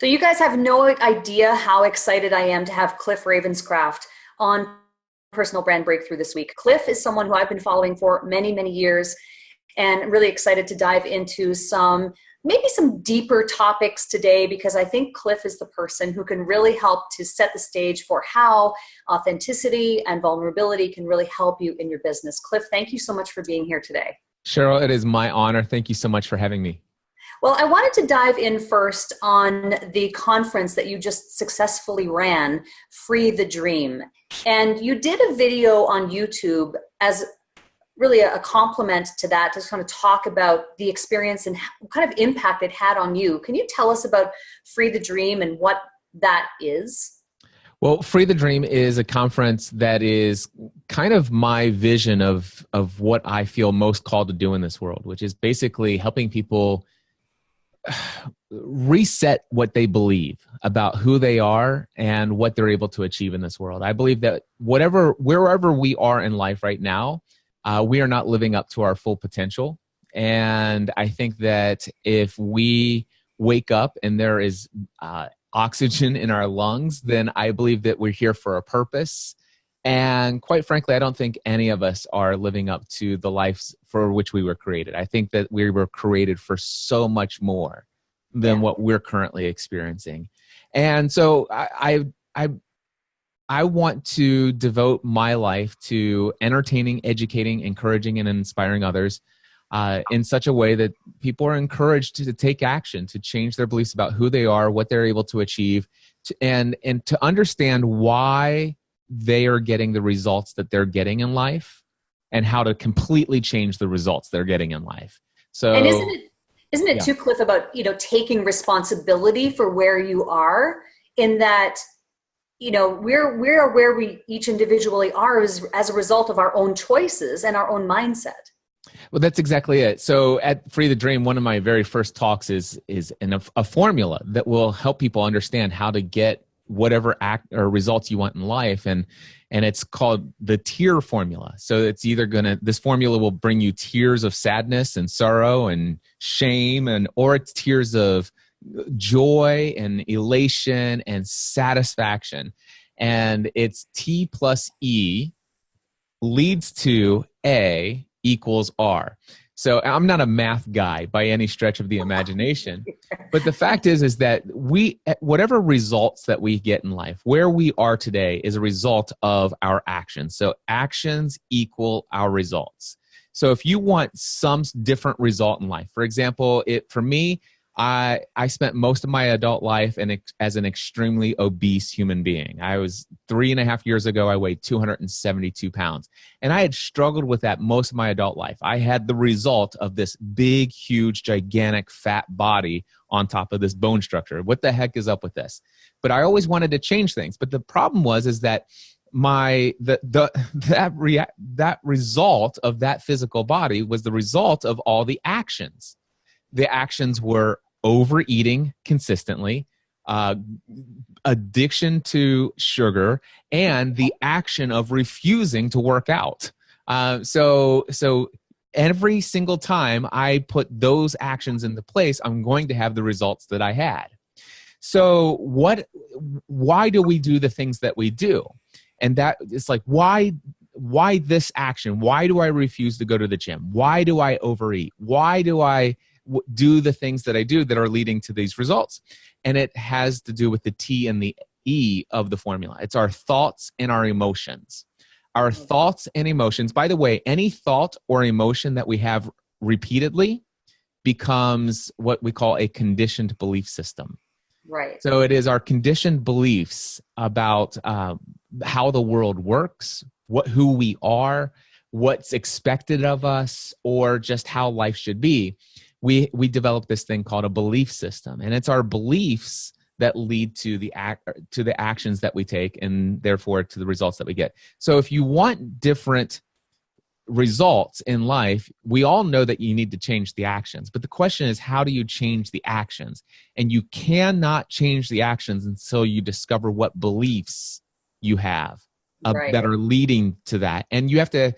So you guys have no idea how excited I am to have Cliff Ravenscraft on Personal Brand Breakthrough this week. Cliff is someone who I've been following for many, many years, and really excited to dive into maybe some deeper topics today, because I think Cliff is the person who can really help to set the stage for how authenticity and vulnerability can really help you in your business. Cliff, thank you so much for being here today. Sheryl, it is my honor. Thank you so much for having me. Well, I wanted to dive in first on the conference that you just successfully ran, Free the Dream. And you did a video on YouTube as really a compliment to that, to kind of talk about the experience and what kind of impact it had on you. Can you tell us about Free the Dream and what that is? Well, Free the Dream is a conference that is kind of my vision of what I feel most called to do in this world, which is basically helping people reset what they believe about who they are and what they're able to achieve in this world. I believe that wherever we are in life right now, we are not living up to our full potential. And I think that if we wake up and there is oxygen in our lungs, then I believe that we're here for a purpose. And quite frankly, I don't think any of us are living up to the lives for which we were created. I think that we were created for so much more than what we're currently experiencing. And so I want to devote my life to entertaining, educating, encouraging, and inspiring others in such a way that people are encouraged to take action, to change their beliefs about who they are, what they're able to achieve, and to understand why they are getting the results that they're getting in life, and how to completely change the results they're getting in life. So, and isn't it too, Cliff, about taking responsibility for where you are, in that we're where we each individually are as a result of our own choices and our own mindset. Well, that's exactly it. So at Free the Dream, one of my very first talks is a formula that will help people understand how to get whatever act or results you want in life. And it's called the Tare Formula. So it's either this formula will bring you tears of sadness and sorrow and shame, or it's tears of joy and elation and satisfaction. And it's T plus E leads to A equals R. So I'm not a math guy by any stretch of the imagination, but the fact is that whatever results that we get in life, where we are today is a result of our actions. So actions equal our results. So if you want some different result in life, for example, for me, I spent most of my adult life as an extremely obese human being. I was 3.5 years ago, I weighed 272 pounds. And I had struggled with that most of my adult life. I had the result of this big, huge, gigantic, fat body on top of this bone structure. What the heck is up with this? But I always wanted to change things. But the problem is that that result of that physical body was the result of all the actions. The actions were overeating consistently, addiction to sugar, and the action of refusing to work out. So every single time I put those actions into place, I'm going to have the results that I had. So why do we do the things that we do? And that it's like, why this action? Why do I refuse to go to the gym? Why do I overeat? Why do I do the things that I do that are leading to these results? And it has to do with the T and the E of the formula. It's our thoughts and our emotions. Our thoughts and emotions, by the way, any thought or emotion that we have repeatedly becomes what we call a conditioned belief system. Right. So it is our conditioned beliefs about how the world works, who we are, what's expected of us, or just how life should be. We develop this thing called a belief system, and it's our beliefs that lead to the actions that we take, and therefore to the results that we get. So if you want different results in life, we all know that you need to change the actions. But the question is, how do you change the actions? And you cannot change the actions until you discover what beliefs you have that are leading to that. And you have to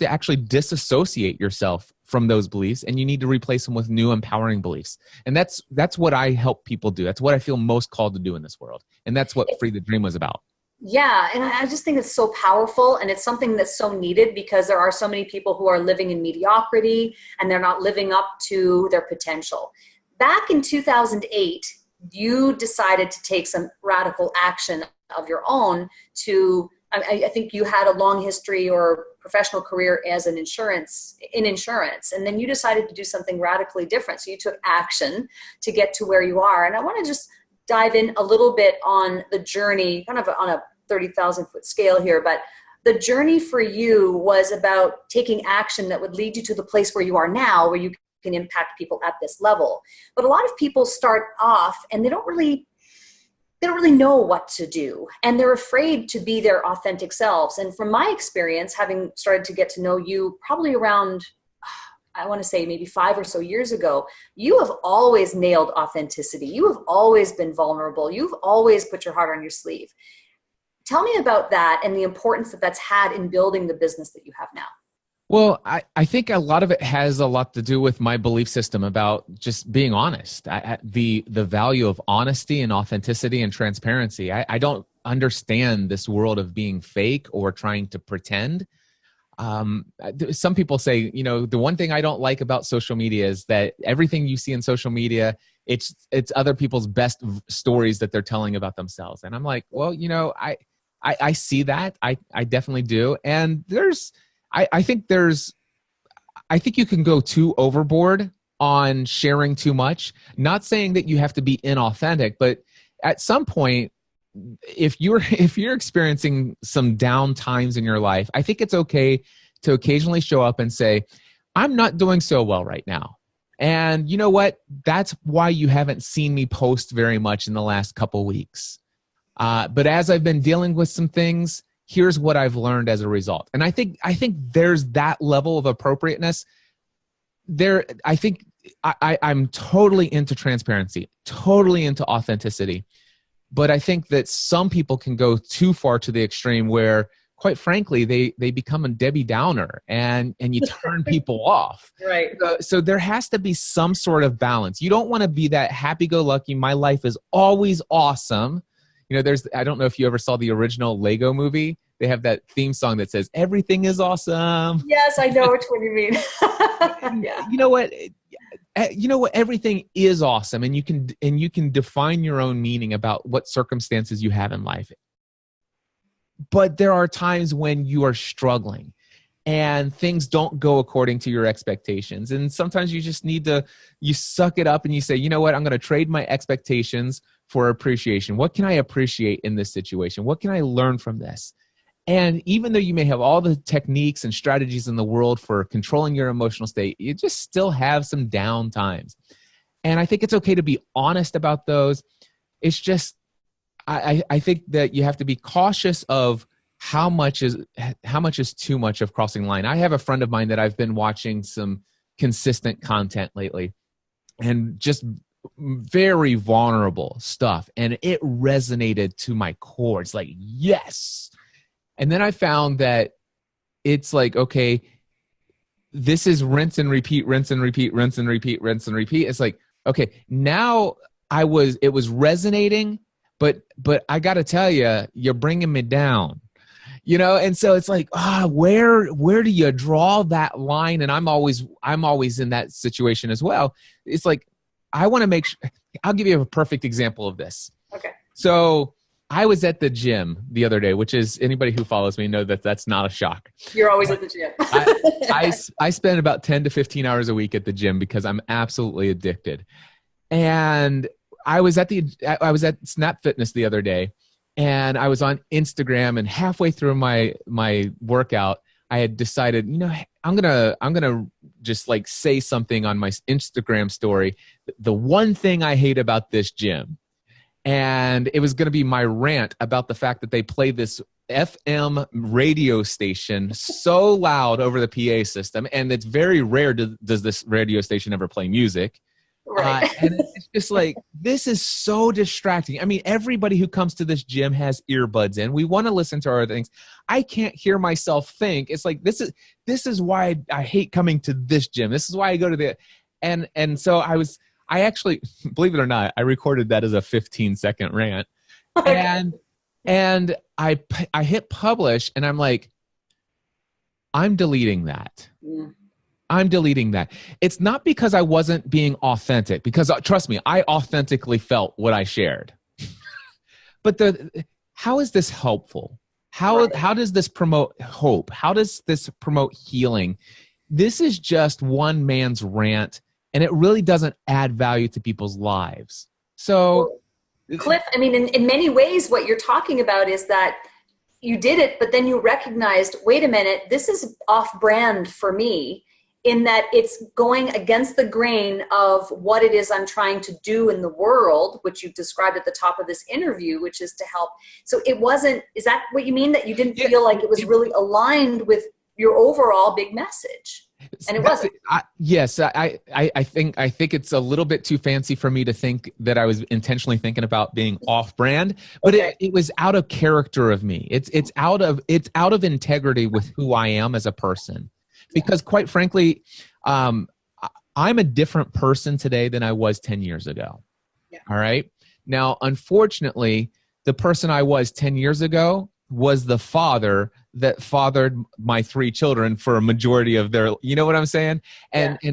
actually disassociate yourself from those beliefs, and you need to replace them with new empowering beliefs. And that's what I help people do. That's what I feel most called to do in this world. And that's what Free the Dream was about. Yeah, and I just think it's so powerful, and it's something that's so needed, because there are so many people who are living in mediocrity and they're not living up to their potential. Back in 2008, you decided to take some radical action of your own to, I think you had a long history or professional career as in insurance, and then you decided to do something radically different. So you took action to get to where you are. And I want to just dive in a little bit on the journey, kind of on a 30,000 foot scale here, but the journey for you was about taking action that would lead you to the place where you are now, where you can impact people at this level. But a lot of people start off and they don't really know what to do, and they're afraid to be their authentic selves. And from my experience, having started to get to know you probably around, I want to say maybe 5 or so years ago, you have always nailed authenticity. You have always been vulnerable. You've always put your heart on your sleeve. Tell me about that and the importance that that's had in building the business that you have now. Well, I think a lot of it has a lot to do with my belief system about just being honest. The value of honesty and authenticity and transparency. I don't understand this world of being fake or trying to pretend. Some people say, the one thing I don't like about social media is that everything you see in social media, it's other people's best stories that they're telling about themselves. And I'm like, well, I see that. I definitely do. And I think you can go too overboard on sharing too much. Not saying that you have to be inauthentic, but at some point, if you're experiencing some down times in your life, I think it's okay to occasionally show up and say, I'm not doing so well right now. And you know what? That's why you haven't seen me post very much in the last couple weeks. But as I've been dealing with some things, here's what I've learned as a result. And I think there's that level of appropriateness there. I think I'm totally into transparency, totally into authenticity. But I think that some people can go too far to the extreme where, quite frankly, they become a Debbie Downer and you turn people off. Right. So there has to be some sort of balance. You don't want to be that happy-go-lucky, my life is always awesome. I don't know if you ever saw the original Lego movie. They have that theme song that says, everything is awesome. Yes, I know which one you mean. Yeah. You know what? Everything is awesome, and you can define your own meaning about what circumstances you have in life. But there are times when you are struggling and things don't go according to your expectations. And sometimes you just need you suck it up and you say, you know what? I'm going to trade my expectations for appreciation. What can I appreciate in this situation? What can I learn from this? And even though you may have all the techniques and strategies in the world for controlling your emotional state, you just still have some down times. And I think it's okay to be honest about those. It's just, I think that you have to be cautious of how much is too much of crossing the line. I have a friend of mine that I've been watching some consistent content lately, and just very vulnerable stuff. And it resonated to my core. It's like, yes. And then I found that it's like, okay, this is rinse and repeat, rinse and repeat, rinse and repeat, rinse and repeat. It's like, okay, now it was resonating, but I got to tell you, you're bringing me down, And so it's like, where do you draw that line? And I'm always in that situation as well. It's like, I want to make sure. I'll give you a perfect example of this. Okay. So I was at the gym the other day, which is, anybody who follows me know that that's not a shock. You're always at the gym. I spend about 10 to 15 hours a week at the gym because I'm absolutely addicted. And I was at Snap Fitness the other day, and I was on Instagram, and halfway through my workout, I had decided, I'm gonna just like say something on my Instagram story. The one thing I hate about this gym, and it was going to be my rant about the fact that they play this FM radio station so loud over the PA system, and it's very rare does this radio station ever play music. Right. And it's just like, this is so distracting. I mean, everybody who comes to this gym has earbuds in. We want to listen to our things. I can't hear myself think. It's like, this is why I hate coming to this gym. This is why I go to and so I actually, believe it or not, I recorded that as a 15-second rant. Okay. And I hit publish, and I'm like, I'm deleting that. Yeah. I'm deleting that. It's not because I wasn't being authentic, because trust me, I authentically felt what I shared. But how is this helpful? How does this promote hope? How does this promote healing? This is just one man's rant, and it really doesn't add value to people's lives. So, Cliff, I mean, in many ways, what you're talking about is that you did it, but then you recognized, wait a minute, this is off brand for me, in that it's going against the grain of what it is I'm trying to do in the world, which you described at the top of this interview, which is to help. So it wasn't, is that what you mean? That you didn't feel like it was really aligned with your overall big message? And it wasn't. Yes, I think it's a little bit too fancy for me to think that I was intentionally thinking about being off-brand, but it was out of character of me. It's out of integrity with who I am as a person. Because quite frankly, I'm a different person today than I was 10 years ago. Yeah. All right. Now, unfortunately, the person I was 10 years ago was the father that fathered my 3 children for a majority of their, you know what I'm saying? And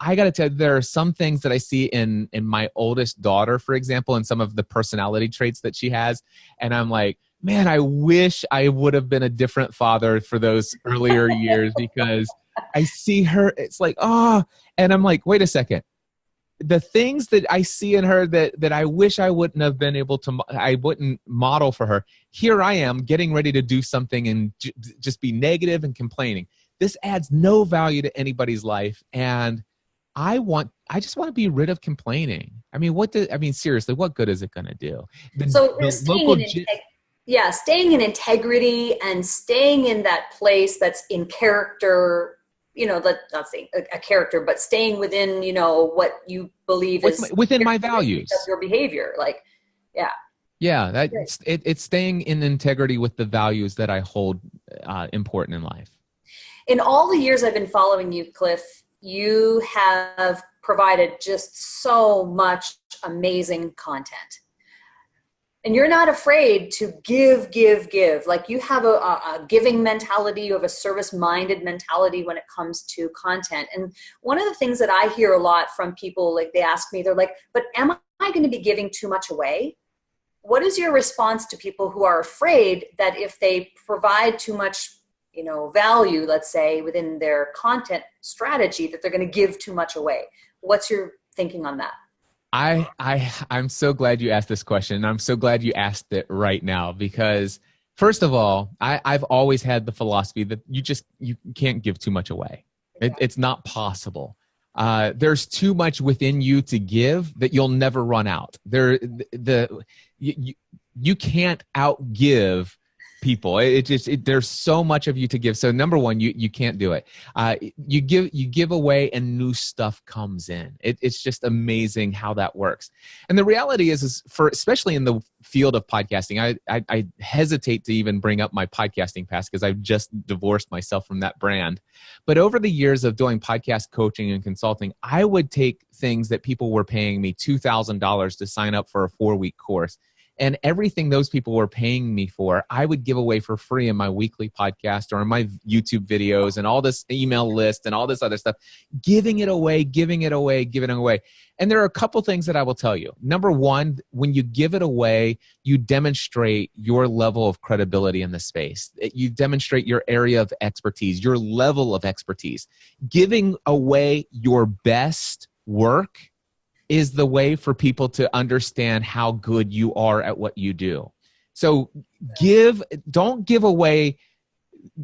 I got to tell you, there are some things that I see in my oldest daughter, for example, and some of the personality traits that she has. And I'm like, man, I wish I would have been a different father for those earlier years, because I see her, it's like, oh, and I'm like, wait a second. The things that I see in her that I wish I wouldn't have been able to, I wouldn't model for her. Here I am getting ready to do something and just be negative and complaining. This adds no value to anybody's life. And I just want to be rid of complaining. I mean, seriously, what good is it going to do? Staying in integrity and staying in that place that's in character, not saying a character, but staying within, what you believe is within my values, your behavior. It's staying in integrity with the values that I hold important in life. In all the years I've been following you, Cliff, you have provided just so much amazing content. And you're not afraid to give. Like, you have a giving mentality, you have a service-minded mentality when it comes to content. And one of the things that I hear a lot from people, like, they ask me, they're like, but am I going to be giving too much away? What is your response to people who are afraid that if they provide too much, value, let's say, within their content strategy, that they're going to give too much away? What's your thinking on that? I'm so glad you asked this question. And I'm so glad you asked it right now, because first of all, I've always had the philosophy that you can't give too much away. It's not possible. There's too much within you to give that you'll never run out. You can't outgive people. There's so much of you to give. So number one, you can't do it. You give away and new stuff comes in. It's just amazing how that works. And the reality is especially in the field of podcasting, I hesitate to even bring up my podcasting past, because I've just divorced myself from that brand. But over the years of doing podcast coaching and consulting, I would take things that people were paying me $2,000 to sign up for a 4-week course. And everything those people were paying me for, I would give away for free in my weekly podcast or in my YouTube videos and all this email list and all this other stuff, giving it away. And there are a couple things that I will tell you. Number one, when you give it away, you demonstrate your level of credibility in the space. You demonstrate your area of expertise, your level of expertise. Giving away your best work is the way for people to understand how good you are at what you do. So don't give away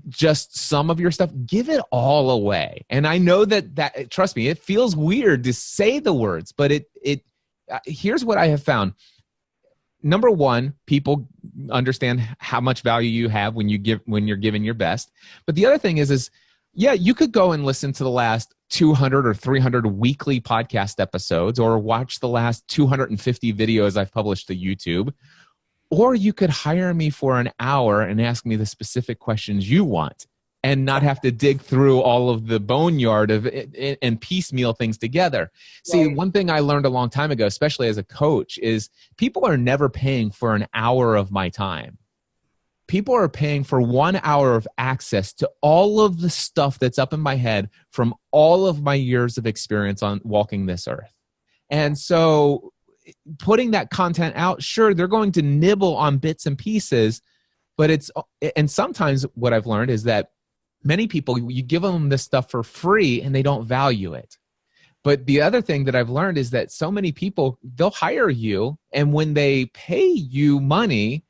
just some of your stuff, give it all away. And I know that trust me, it feels weird to say the words, but here's what I have found. Number one, people understand how much value you have when you're giving your best. But the other thing is yeah, you could go and listen to the last 200 or 300 weekly podcast episodes, or watch the last 250 videos I've published to YouTube. Or you could hire me for an hour and ask me the specific questions you want and not have to dig through all of the boneyard of it and piecemeal things together. See, Right. one thing I learned a long time ago, especially as a coach, is people are never paying for an hour of my time. People are paying for 1 hour of access to all of the stuff that's up in my head from all of my years of experience on walking this earth. And so putting that content out, sure, they're going to nibble on bits and pieces, but and sometimes what I've learned is that many people, you give them this stuff for free and they don't value it. But the other thing that I've learned is that so many people, they'll hire you, and when they pay you money,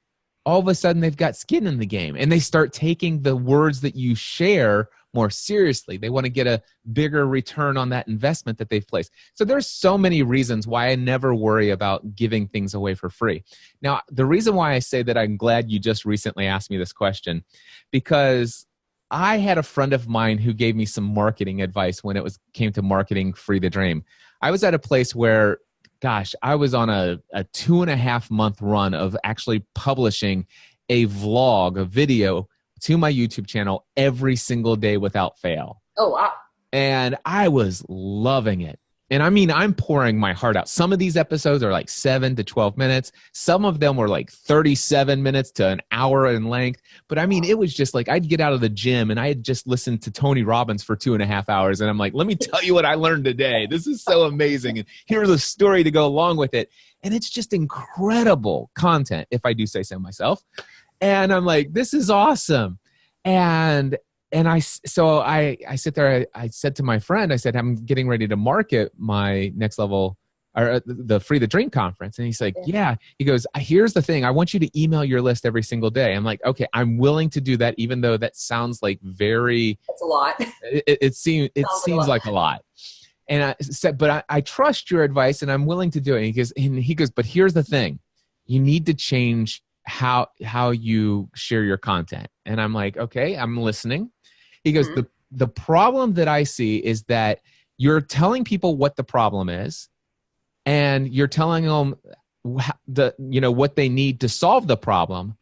all of a sudden they've got skin in the game and they start taking the words that you share more seriously. They want to get a bigger return on that investment that they've placed. So there's so many reasons why I never worry about giving things away for free. Now, the reason why I say that I'm glad you just recently asked me this question, because I had a friend of mine who gave me some marketing advice when it came to marketing Free the Dream. I was at a place where, gosh, I was on a 2.5 month run of actually publishing a vlog, a video to my YouTube channel every single day without fail. Oh, wow. And I was loving it. And I mean, I'm pouring my heart out. Some of these episodes are like 7 to 12 minutes. Some of them were like 37 minutes to an hour in length. But I mean, it was just like I'd get out of the gym and I had just listened to Tony Robbins for 2.5 hours. And I'm like, let me tell you what I learned today. This is so amazing. And here's a story to go along with it. And it's just incredible content, if I do say so myself. And I'm like, this is awesome. And I sit there, I said to my friend, I said, I'm getting ready to market my next level, or the Free the Dream conference. And he's like, yeah. He goes, here's the thing. I want you to email your list every single day. I'm like, okay, I'm willing to do that, even though that sounds like That's a lot. it seems like a lot. And I said, but I trust your advice and I'm willing to do it. And he goes, but here's the thing. You need to change how you share your content. And I'm like, okay, I'm listening. He goes, the problem that I see is that you're telling people what the problem is, and you're telling them what they need to solve the problem,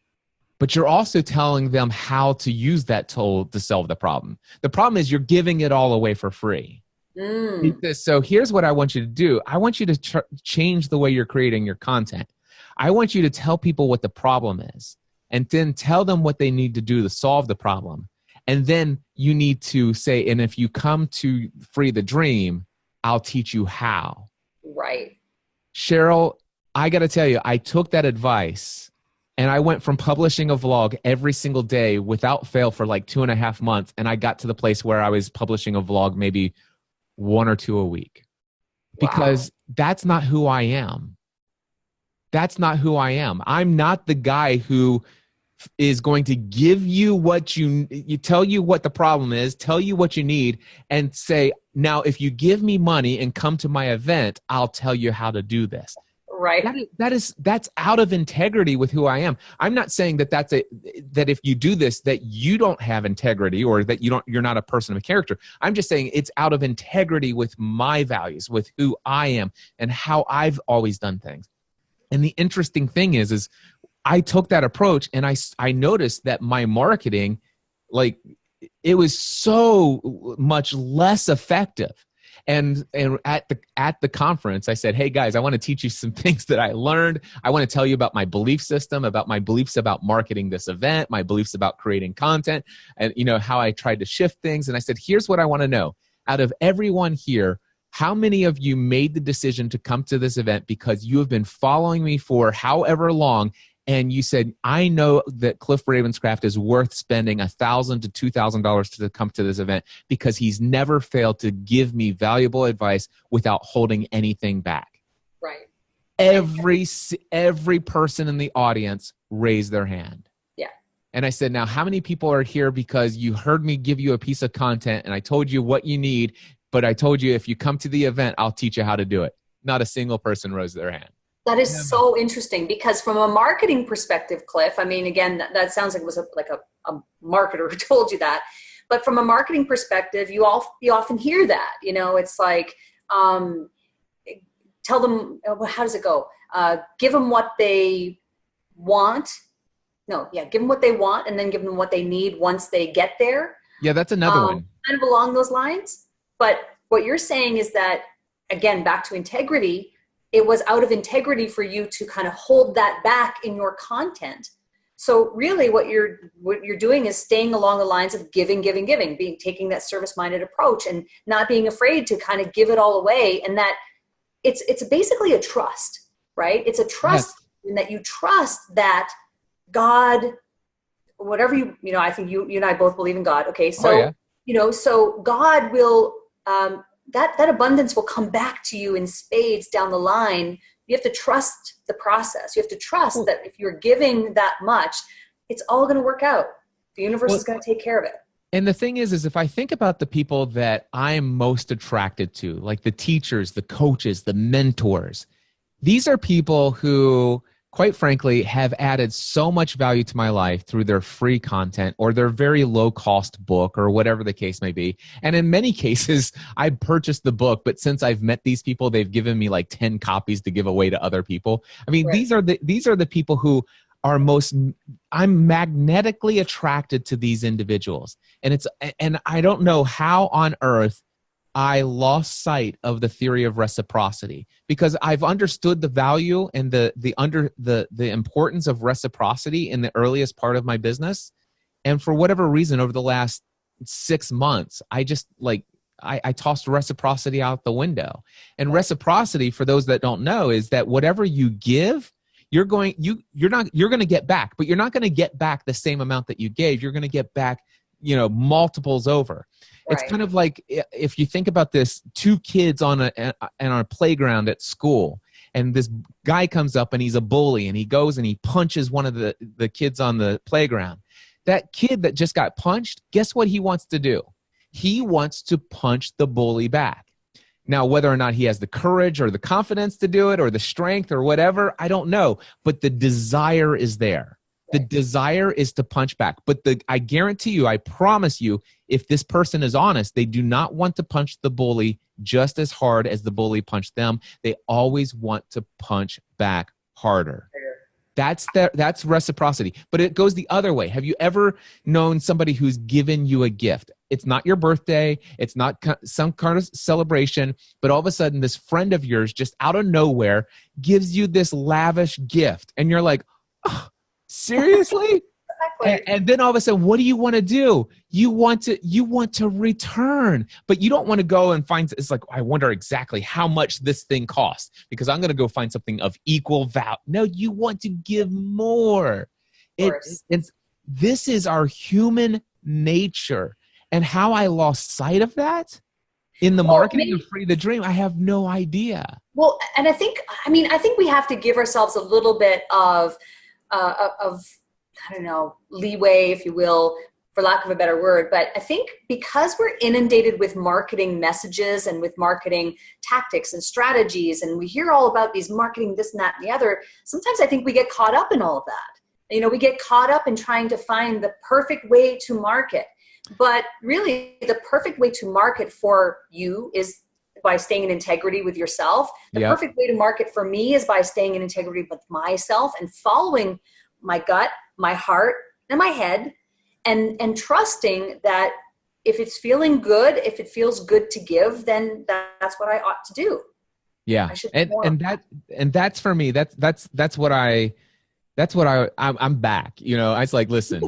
but you're also telling them how to use that tool to solve the problem. The problem is you're giving it all away for free. He says, so here's what I want you to do. I want you to change the way you're creating your content. I want you to tell people what the problem is, and then tell them what they need to do to solve the problem. And then you need to say, and if you come to Free the Dream, I'll teach you how. Right. Sheryl, I got to tell you, I took that advice and I went from publishing a vlog every single day without fail for like 2.5 months. And I got to the place where I was publishing a vlog maybe 1 or 2 a week. Wow. Because that's not who I am. That's not who I am. I'm not the guy who is going to give you what you tell you what the problem is, tell you what you need, and say, now, if you give me money and come to my event, I'll tell you how to do this. Right. That's out of integrity with who I am. I'm not saying that if you do this, that you don't have integrity or that you're not a person of character. I'm just saying it's out of integrity with my values, with who I am and how I've always done things. And the interesting thing is I took that approach and I noticed that my marketing, like, it was so much less effective. And at the conference, I said, hey guys, I want to teach you some things that I learned. I want to tell you about my belief system, about my beliefs about marketing this event, my beliefs about creating content, and how I tried to shift things. And I said, here's what I want to know. Out of everyone here, how many of you made the decision to come to this event because you have been following me for however long, and you said, I know that Cliff Ravenscraft is worth spending $1,000 to $2,000 to come to this event because he's never failed to give me valuable advice without holding anything back. Right. Every person in the audience raised their hand. Yeah. And I said, now, how many people are here because you heard me give you a piece of content and I told you what you need, but I told you if you come to the event, I'll teach you how to do it? Not a single person raised their hand. That is so interesting because from a marketing perspective, Cliff, I mean, again, that sounds like it was like a marketer who told you that. But from a marketing perspective, you often hear that, it's like, tell them, how does it go? Give them what they want. No, yeah, give them what they want and then give them what they need once they get there. Yeah, that's another one. Kind of along those lines. But what you're saying is that, again, back to integrity, it was out of integrity for you to kind of hold that back in your content. So really what you're doing is staying along the lines of giving, taking that service-minded approach and not being afraid to kind of give it all away. And that it's basically a trust, right? It's a trust in that you trust that God, whatever I think you and I both believe in God. Okay. So, so God will, that abundance will come back to you in spades down the line. You have to trust the process. You have to trust that if you're giving that much, it's all going to work out. The universe is going to take care of it. And the thing is if I think about the people that I'm most attracted to, like the teachers, the coaches, the mentors, these are people who, quite frankly, have added so much value to my life through their free content or their very low-cost book or whatever the case may be. And in many cases, I purchased the book, but since I've met these people, they've given me like 10 copies to give away to other people. I mean, these are the people who are I'm magnetically attracted to these individuals. And I don't know how on earth I lost sight of the theory of reciprocity, because I've understood the value and the importance of reciprocity in the earliest part of my business. And for whatever reason, over the last 6 months, I just I tossed reciprocity out the window. And reciprocity, for those that don't know, is that whatever you give, you're going to get back, but you're not going to get back the same amount that you gave. You're going to get back, multiples over. It's kind of like, if you think about this, two kids on a playground at school, and this guy comes up and he's a bully and he goes and he punches one of the kids on the playground. That kid that just got punched, guess what he wants to do? He wants to punch the bully back. Now, whether or not he has the courage or the confidence to do it or the strength or whatever, I don't know. But the desire is there. The desire is to punch back. But I guarantee you, I promise you, if this person is honest, they do not want to punch the bully just as hard as the bully punched them. They always want to punch back harder. That's reciprocity. But it goes the other way. Have you ever known somebody who's given you a gift? It's not your birthday. It's not some kind of celebration. But all of a sudden, this friend of yours just out of nowhere gives you this lavish gift. And you're like, oh, seriously? And then all of a sudden, what do you want to do? You want to return, but you don't want to go and find, it's like, I wonder exactly how much this thing costs because I'm going to go find something of equal value. No, you want to give more. This is our human nature. And how I lost sight of that in the marketing of Free the Dream, I have no idea. Well, and I think we have to give ourselves a little bit of I don't know, leeway, if you will, for lack of a better word. But I think because we're inundated with marketing messages and with marketing tactics and strategies, and we hear all about these marketing, this and that and the other, sometimes I think we get caught up in all of that. We get caught up in trying to find the perfect way to market. But really, the perfect way to market for you is by staying in integrity with yourself. The perfect way to market for me is by staying in integrity with myself and following my gut, my heart, and my head, and trusting that if it's feeling good, if it feels good to give, then that's what I ought to do. Yeah. And that's for me, that's what I'm back. I was like, listen,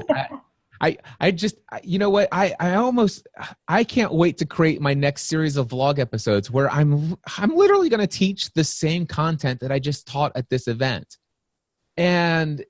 I just, you know what? I can't wait to create my next series of vlog episodes where I'm literally going to teach the same content that I just taught at this event. And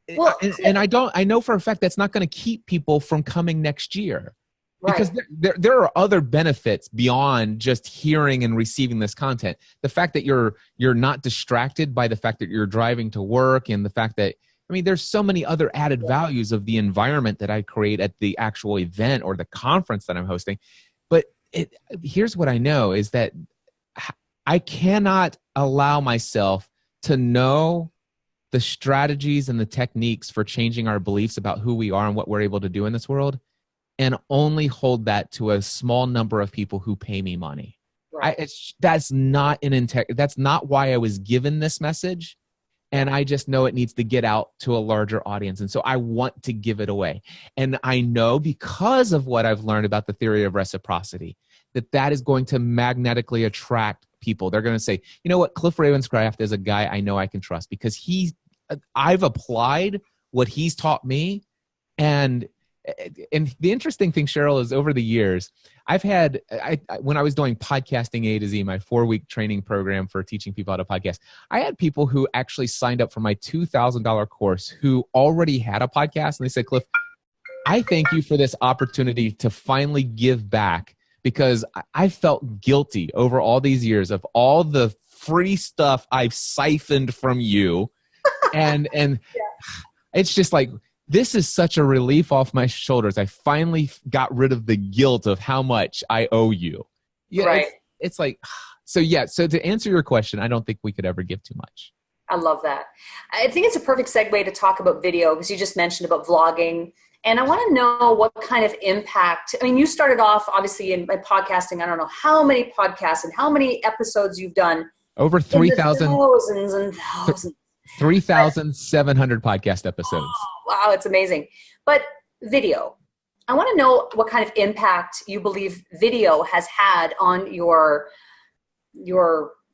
I know for a fact that's not going to keep people from coming next year, because there are other benefits beyond just hearing and receiving this content. The fact that you're not distracted by the fact that you're driving to work, and the fact that, there's so many other added values of the environment that I create at the actual event or the conference that I'm hosting. But here's what I know is that I cannot allow myself to know the strategies and the techniques for changing our beliefs about who we are and what we're able to do in this world and only hold that to a small number of people who pay me money. Right. That's not that's not why I was given this message. And I just know it needs to get out to a larger audience. And so I want to give it away. And I know, because of what I've learned about the theory of reciprocity, that is going to magnetically attract people. They're going to say, you know what, Cliff Ravenscraft is a guy I know I can trust, because I've applied what he's taught me. And the interesting thing, Sheryl, is over the years, I've had, when I was doing Podcasting A to Z, my 4-week training program for teaching people how to podcast, I had people who actually signed up for my $2,000 course who already had a podcast. And they said, Cliff, I thank you for this opportunity to finally give back, because I felt guilty over all these years of all the free stuff I've siphoned from you. And it's just like, this is such a relief off my shoulders. I finally got rid of the guilt of how much I owe you. Yeah, right. It's like, so to answer your question, I don't think we could ever give too much. I love that. I think it's a perfect segue to talk about video, because you just mentioned about vlogging. And I want to know what kind of impact, I mean, you started off obviously in podcasting. I don't know how many podcasts and how many episodes you've done. Over 3,000. Thousands and thousands. 3,700 podcast episodes. Oh, wow, it's amazing. But video, I want to know what kind of impact you believe video has had on your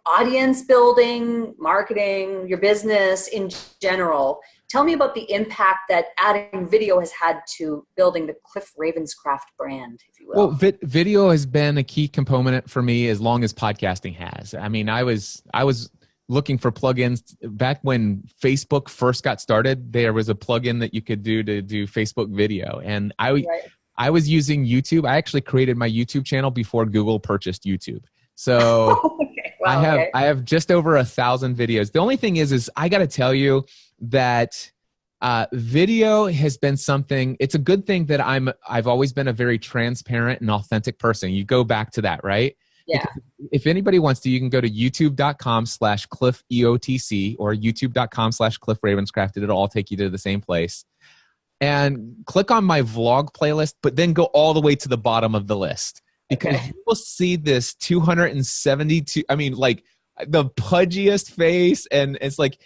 audience building, marketing, your business in general. Tell me about the impact that adding video has had to building the Cliff Ravenscraft brand, if you will. Well, video has been a key component for me as long as podcasting has. I mean, I was looking for plugins back when Facebook first got started. There was a plugin that you could do to do Facebook video, and I was using YouTube. I actually created my YouTube channel before Google purchased YouTube. So okay. Wow, I have just over 1,000 videos. The only thing is I got to tell you that video has been something. It's a good thing that I've always been a very transparent and authentic person. You go back to that, right? Yeah. Because if anybody wants to, you can go to youtube.com/CliffEOTC or youtube.com/Cliff Ravenscraft. It'll all take you to the same place. And click on my vlog playlist, but then go all the way to the bottom of the list, because you will see this 272, I mean, like the pudgiest face. And it's like,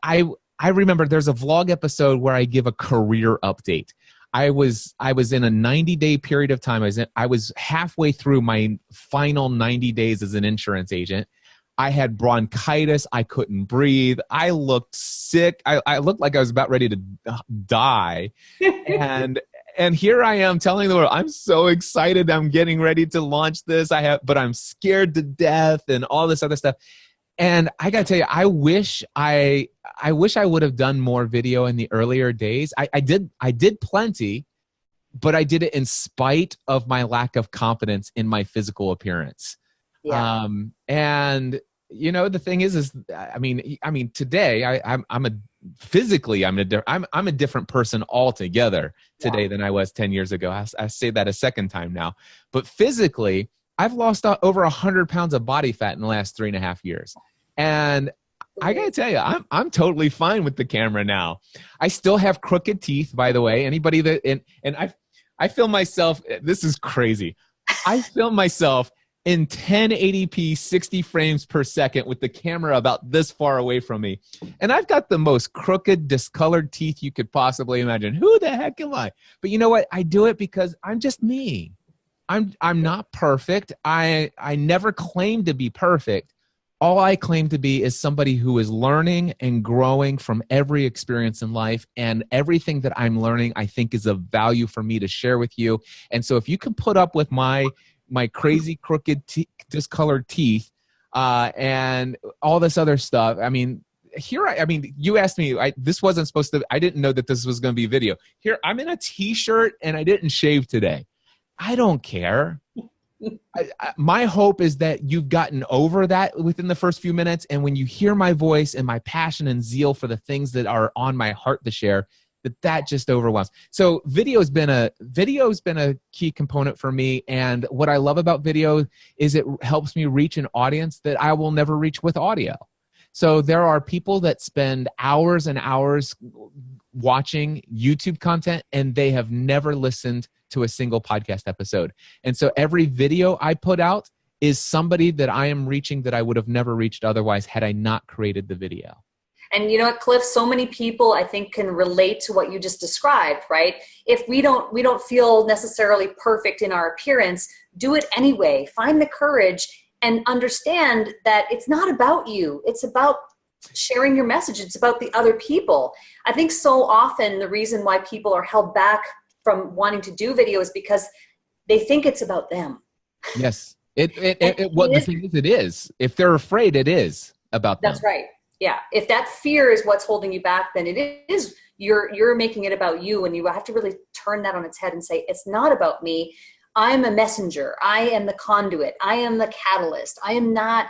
I remember there's a vlog episode where I give a career update. I was in a 90-day period of time. I was halfway through my final 90 days as an insurance agent. I had bronchitis. I couldn't breathe. I looked sick. I looked like I was about ready to die. And here I am telling the world, I'm so excited. I'm getting ready to launch this. But I'm scared to death and all this other stuff. And I got to tell you, I wish I would have done more video in the earlier days. I did plenty, but I did it in spite of my lack of confidence in my physical appearance. Yeah. And you know, the thing is I mean, today I'm a different person altogether today than I was 10 years ago. I say that a second time now, but physically, I've lost over 100 pounds of body fat in the last 3.5 years. And I got to tell you, I'm totally fine with the camera now. I still have crooked teeth, by the way. Anybody and I film myself, this is crazy. I film myself in 1080p, 60 frames per second with the camera about this far away from me. And I've got the most crooked, discolored teeth you could possibly imagine. Who the heck am I? But you know what? I do it because I'm just me. I'm not perfect. I never claimed to be perfect. All I claim to be is somebody who is learning and growing from every experience in life, and everything that I'm learning, I think, is of value for me to share with you. And so if you can put up with my crazy, crooked, discolored teeth and all this other stuff, I mean, you asked me, this wasn't supposed to, I didn't know that this was going to be video. Here, I'm in a t-shirt and I didn't shave today. I don't care. My hope is that you've gotten over that within the first few minutes. And when you hear my voice and my passion and zeal for the things that are on my heart to share, that just overwhelms. So video's been a key component for me. And what I love about video is it helps me reach an audience that I will never reach with audio. So there are people that spend hours and hours watching YouTube content, and they have never listened to a single podcast episode. And so every video I put out is somebody that I am reaching that I would have never reached otherwise had I not created the video. And you know what, Cliff, so many people I think can relate to what you just described, right? If we don't feel necessarily perfect in our appearance, do it anyway. Find the courage and understand that it's not about you. It's about sharing your message. It's about the other people. I think so often the reason why people are held back from wanting to do video is because they think it's about them. Yes. The thing is, it is. If they're afraid, it is about them. That's right. Yeah. If that fear is what's holding you back, then it is, you're making it about you, and you have to really turn that on its head and say, it's not about me. I'm a messenger. I am the conduit. I am the catalyst. I am not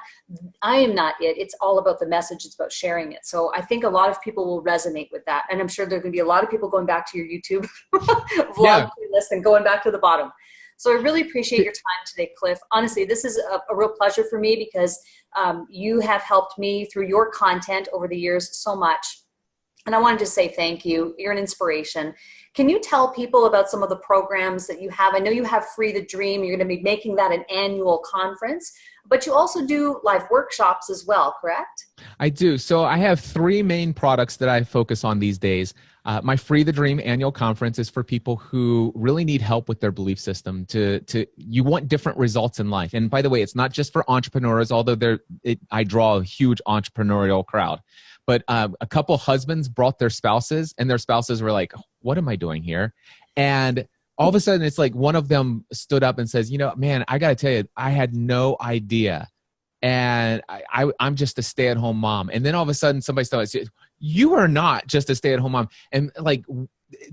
it. It's all about the message. It's about sharing it. So I think a lot of people will resonate with that. And I'm sure there are going to be a lot of people going back to your YouTube vlog playlist and going back to the bottom. So I really appreciate your time today, Cliff. Honestly, this is a real pleasure for me because you have helped me through your content over the years so much. And I wanted to say thank you. You're an inspiration. Can you tell people about some of the programs that you have? I know you have Free the Dream. You're going to be making that an annual conference, but you also do live workshops as well, correct? I do. So I have 3 main products that I focus on these days. My Free the Dream annual conference is for people who really need help with their belief system. You want different results in life. And by the way, it's not just for entrepreneurs, although I draw a huge entrepreneurial crowd. But a couple husbands brought their spouses, and their spouses were like, what am I doing here? And all of a sudden, it's like one of them stood up and says, man, I got to tell you, I had no idea. And I'm just a stay-at-home mom. And then all of a sudden, somebody started, you are not just a stay-at-home mom. And like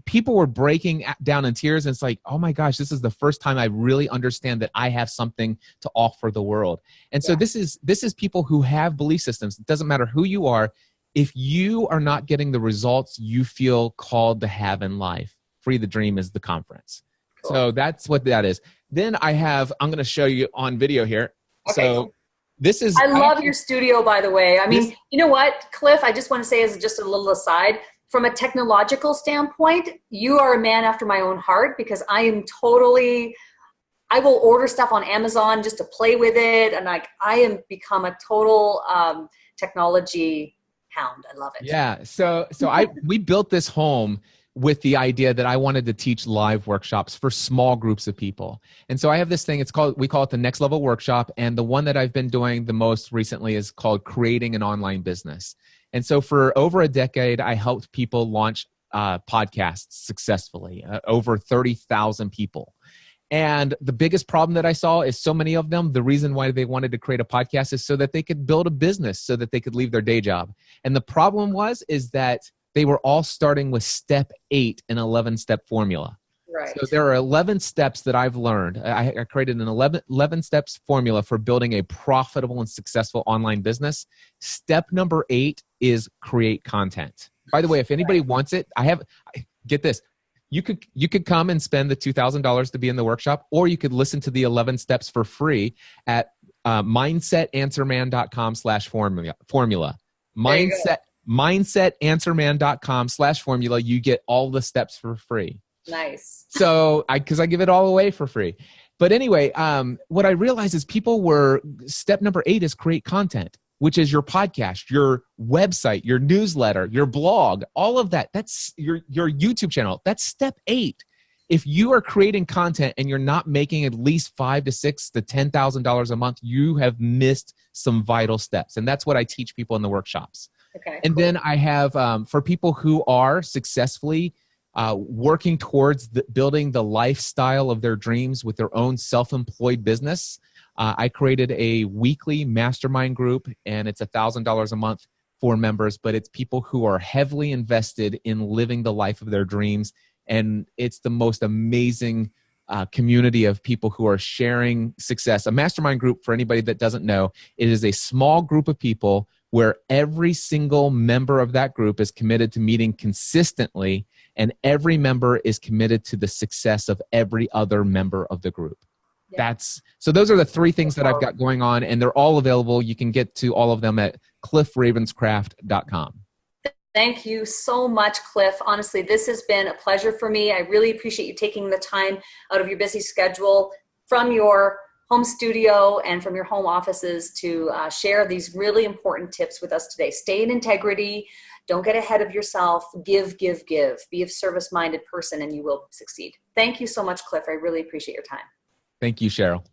people were breaking down in tears. And it's like, oh my gosh, this is the first time I really understand that I have something to offer the world. And so this is people who have belief systems. It doesn't matter who you are. If you are not getting the results you feel called to have in life, Free the Dream is the conference. Cool. So that's what that is. Then I'm going to show you on video here. Okay. So this is... I love your studio, by the way. I mean, you know what, Cliff, I just want to say as just a little aside, from a technological standpoint, you are a man after my own heart because I will order stuff on Amazon just to play with it. And I am become a total technology hound. I love it. Yeah. So we built this home with the idea that I wanted to teach live workshops for small groups of people. And so I have this thing, we call it the Next Level Workshop. And the one that I've been doing the most recently is called Creating an Online Business. And so for over a decade, I helped people launch podcasts successfully, over 30,000 people. And the biggest problem that I saw is so many of them, the reason why they wanted to create a podcast is so that they could build a business, so that they could leave their day job. And the problem is that they were all starting with step 8 in 11-step formula. Right. So there are 11 steps that I've learned. I created an 11 steps formula for building a profitable and successful online business. Step number 8 is create content. By the way, if anybody wants it, get this. You could come and spend the $2,000 to be in the workshop, or you could listen to the 11 steps for free at mindsetanswerman.com/formula. Mindsetanswerman.com/formula. You get all the steps for free. Nice. So because I give it all away for free. But anyway, what I realized is step number 8 is create content, which is your podcast, your website, your newsletter, your blog, all of that. That's your YouTube channel. That's step 8. If you are creating content and you're not making at least $5,000 to $6,000 to $10,000 a month, you have missed some vital steps. And that's what I teach people in the workshops. Okay. And then I have, for people who are successfully working towards building the lifestyle of their dreams with their own self-employed business, I created a weekly mastermind group, and it's $1,000 a month for members, but it's people who are heavily invested in living the life of their dreams. And it's the most amazing community of people who are sharing success. A mastermind group, for anybody that doesn't know, it is a small group of people where every single member of that group is committed to meeting consistently, and every member is committed to the success of every other member of the group. Yeah. So those are the 3 things that I've got going on, and they're all available. You can get to all of them at cliffravenscraft.com. Thank you so much, Cliff. Honestly, this has been a pleasure for me. I really appreciate you taking the time out of your busy schedule from your home studio and from your home offices to share these really important tips with us today. Stay in integrity. Don't get ahead of yourself. Give, give, give. Be a service-minded person and you will succeed. Thank you so much, Cliff. I really appreciate your time. Thank you, Sheryl.